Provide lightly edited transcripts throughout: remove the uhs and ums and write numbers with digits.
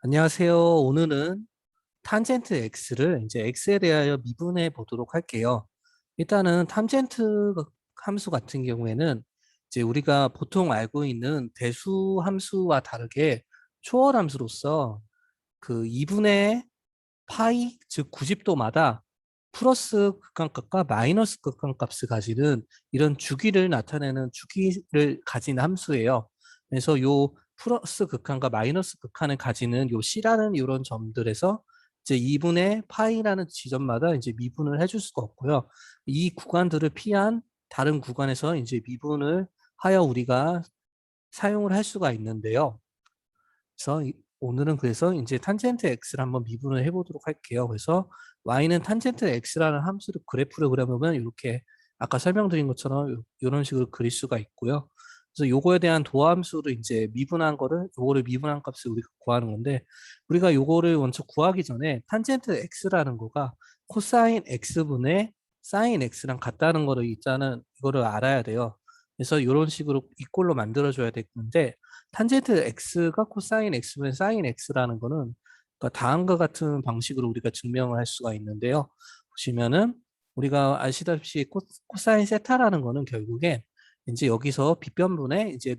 안녕하세요. 오늘은 탄젠트 x를 이제 x에 대하여 미분해 보도록 할게요. 일단은 탄젠트 함수 같은 경우에는 이제 우리가 보통 알고 있는 대수 함수와 다르게 초월 함수로서 그 2분의 파이 즉 90도마다 플러스 극한값과 마이너스 극한값을 가지는 이런 주기를 나타내는 주기를 가진 함수예요. 그래서 요 플러스 극한과 마이너스 극한을 가지는 요 C라는 이런 점들에서 이제 2분의 파이라는 지점마다 이제 미분을 해줄 수가 없고요. 이 구간들을 피한 다른 구간에서 이제 미분을 하여 우리가 사용을 할 수가 있는데요. 그래서 오늘은 그래서 이제 탄젠트 x를 한번 미분을 해보도록 할게요. 그래서 y는 탄젠트 x라는 함수를 그래프를 그려보면 이렇게 아까 설명드린 것처럼 이런 식으로 그릴 수가 있고요. 그래서 요거에 대한 도함수를 이제 미분한 거를 요거를 미분한 값을 우리가 구하는 건데 우리가 요거를 먼저 구하기 전에 탄젠트 x라는 거가 코사인 x분의 사인 x랑 같다는 거를 일단은 이거를 알아야 돼요. 그래서 이런 식으로 이꼴로 만들어줘야 되는데 탄젠트 x가 코사인 x분의 사인 x라는 거는 그러니까 다음과 같은 방식으로 우리가 증명을 할 수가 있는데요. 보시면은 우리가 아시다시피 코사인 세타라는 거는 결국에 이제 여기서 빗변분의 이제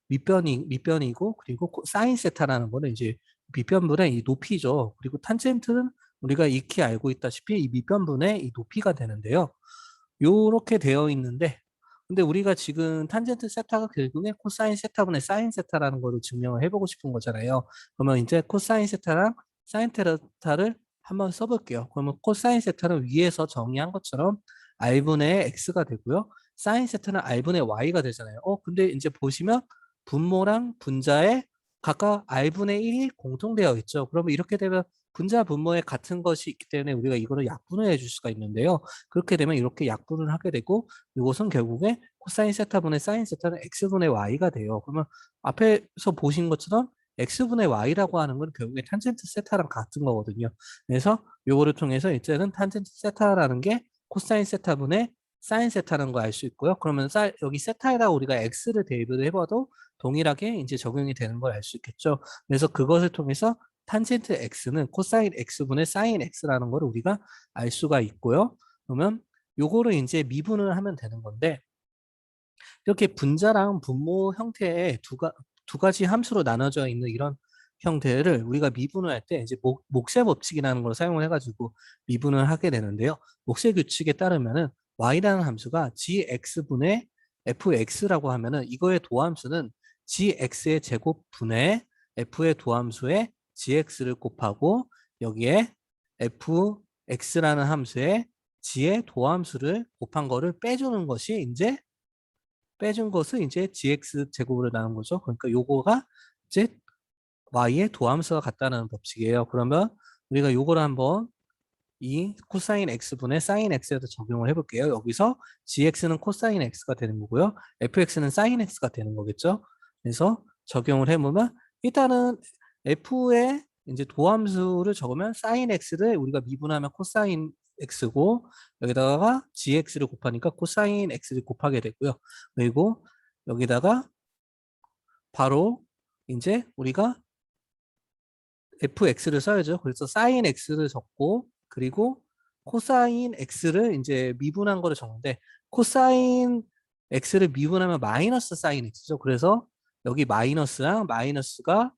밑변이고 그리고 사인 세타라는 거는 이제 밑변분의 이 높이죠. 그리고 탄젠트는 우리가 익히 알고 있다시피 이 밑변분의 이 높이가 되는데요. 요렇게 되어 있는데 근데 우리가 지금 탄젠트 세타가 결국에 코사인 세타분의 사인 세타라는 거를 증명을 해보고 싶은 거잖아요. 그러면 이제 코사인 세타랑 사인 세타를 한번 써볼게요. 그러면 코사인 세타는 위에서 정의한 것처럼 r분의 x가 되고요. 사인 세타는 r분의 y가 되잖아요. 근데 이제 보시면 분모랑 분자에 각각 r분의 1이 공통되어 있죠. 그러면 이렇게 되면 분자 분모에 같은 것이 있기 때문에 우리가 이거를 약분을 해줄 수가 있는데요. 그렇게 되면 이렇게 약분을 하게 되고 이것은 결국에 코사인 세타분의 사인 세타는 x분의 y가 돼요. 그러면 앞에서 보신 것처럼 x분의 y라고 하는 건 결국에 탄젠트 세타랑 같은 거거든요. 그래서 요거를 통해서 이제는 탄젠트 세타라는 게 코사인 세타분의 사인 세타라는 거 알 수 있고요. 그러면 여기 세타에다 우리가 x를 대입을 해봐도 동일하게 이제 적용이 되는 걸 알 수 있겠죠. 그래서 그것을 통해서 탄젠트 x는 코사인 x분의 사인 x라는 걸 우리가 알 수가 있고요. 그러면 요거를 이제 미분을 하면 되는 건데 이렇게 분자랑 분모 형태의 두 가지 함수로 나눠져 있는 이런 형태를 우리가 미분을 할 때 이제 목세 법칙이라는 걸 사용을 해가지고 미분을 하게 되는데요. 목세 규칙에 따르면은 y라는 함수가 gx분의 fx라고 하면은 이거의 도함수는 gx의 제곱분의 f의 도함수에 gx를 곱하고 여기에 fx라는 함수에 g의 도함수를 곱한 거를 빼주는 것이 이제 빼준 것을 이제 gx 제곱으로 나눈 거죠. 그러니까 요거가 이제 y의 도함수와 같다는 법칙이에요. 그러면 우리가 요거를 한번 이 코사인 x분의 사인 x에도 적용을 해볼게요. 여기서 gx는 코사인 x가 되는 거고요. fx는 사인 x가 되는 거겠죠. 그래서 적용을 해보면 일단은 f의 이제 도함수를 적으면 사인 x를 우리가 미분하면 코사인 x고 여기다가 gx를 곱하니까 코사인 x를 곱하게 되고요. 그리고 여기다가 바로 이제 우리가 fx를 써야죠. 그래서 사인 x를 적고 그리고 코사인 x를 이제 미분한 거를 적는데 코사인 x를 미분하면 마이너스 사인 x죠. 그래서 여기 마이너스랑 마이너스가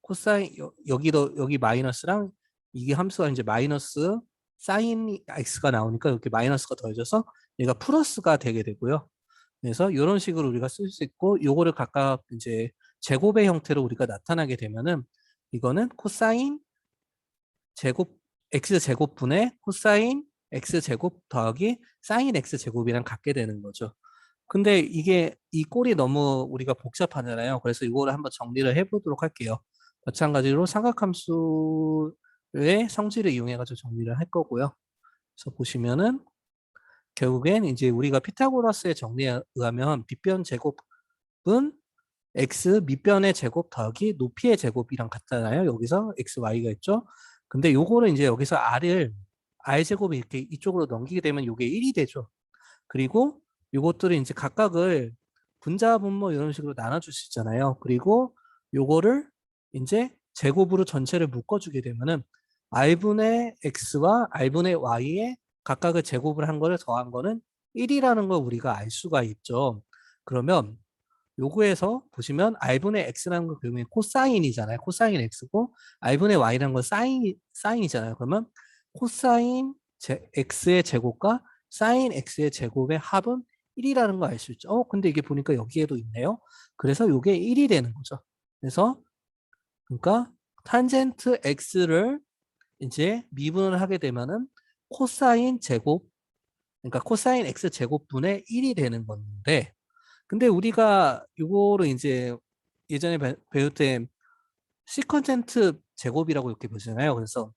코사인 여기도 여기 마이너스랑 이게 함수가 이제 마이너스 사인 x가 나오니까 이렇게 마이너스가 더해져서 얘가 플러스가 되게 되고요. 그래서 이런 식으로 우리가 쓸 수 있고 요거를 각각 이제 제곱의 형태로 우리가 나타나게 되면은 이거는 코사인 제곱 x 제곱분의 코사인 x 제곱 더하기 사인 x 제곱이랑 같게 되는 거죠. 근데 이게 이 꼴이 너무 우리가 복잡하잖아요. 그래서 이거를 한번 정리를 해보도록 할게요. 마찬가지로 삼각함수의 성질을 이용해 가지고 정리를 할 거고요. 그래서 보시면은 결국엔 이제 우리가 피타고라스의 정리에 의하면 빗변 제곱은 x 밑변의 제곱 더하기 높이의 제곱이랑 같잖아요. 여기서 x, y가 있죠. 근데 요거를 이제 여기서 r 제곱을 이렇게 이쪽으로 넘기게 되면 요게 1이 되죠. 그리고 요것들을 이제 각각을 분자 분모 이런 식으로 나눠줄 수 있잖아요. 그리고 요거를 이제 제곱으로 전체를 묶어주게 되면은 r분의 x와 r분의 y에 각각의 제곱을 한 거를 더한 거는 1이라는 걸 우리가 알 수가 있죠. 그러면 요거에서 보시면 r분의 x라는 거 결국에 코사인이잖아요. 코사인 x고 r분의 y라는 건 사인이잖아요. 그러면 코사인 x의 제곱과 사인 x의 제곱의 합은 1이라는 거 알 수 있죠. 근데 이게 보니까 여기에도 있네요. 그래서 요게 1이 되는 거죠. 그래서 그러니까 탄젠트 x를 이제 미분을 하게 되면은 코사인 제곱, 그러니까 코사인 x 제곱분의 1이 되는 건데, 근데 우리가 이거를 이제 예전에 배울 때 시컨텐트 제곱이라고 이렇게 보잖아요. 그래서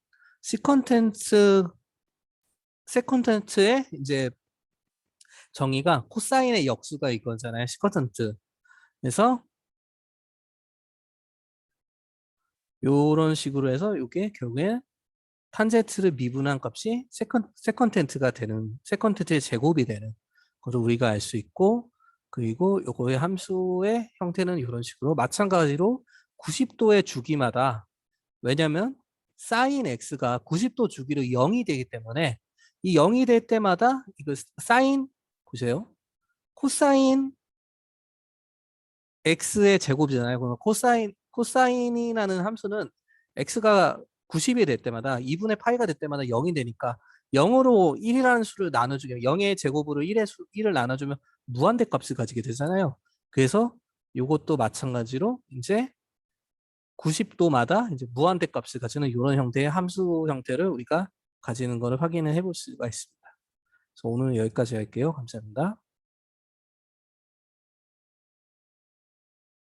세컨텐트의 이제 정의가 코사인의 역수가 이거잖아요. 시컨텐트. 그래서 요런 식으로 해서 이게 결국에 탄젠트를 미분한 값이 세컨텐트가 되는, 세컨텐트의 제곱이 되는 것을 우리가 알 수 있고, 그리고 요거의 함수의 형태는 이런 식으로 마찬가지로 90도의 주기마다, 왜냐면 사인 x가 90도 주기로 0이 되기 때문에 이 0이 될 때마다 이거 사인, 보세요. 코사인 x의 제곱이잖아요. 그러면 코사인이라는 함수는 x가 90이 될 때마다 2분의 파이가 될 때마다 0이 되니까 0으로 1이라는 수를 나눠주면 0의 제곱으로 1을 나눠주면 무한대 값을 가지게 되잖아요. 그래서 이것도 마찬가지로 이제 90도마다 이제 무한대 값을 가지는 이런 형태의 함수 형태를 우리가 가지는 것을 확인을 해볼 수가 있습니다. 그래서 오늘 여기까지 할게요. 감사합니다.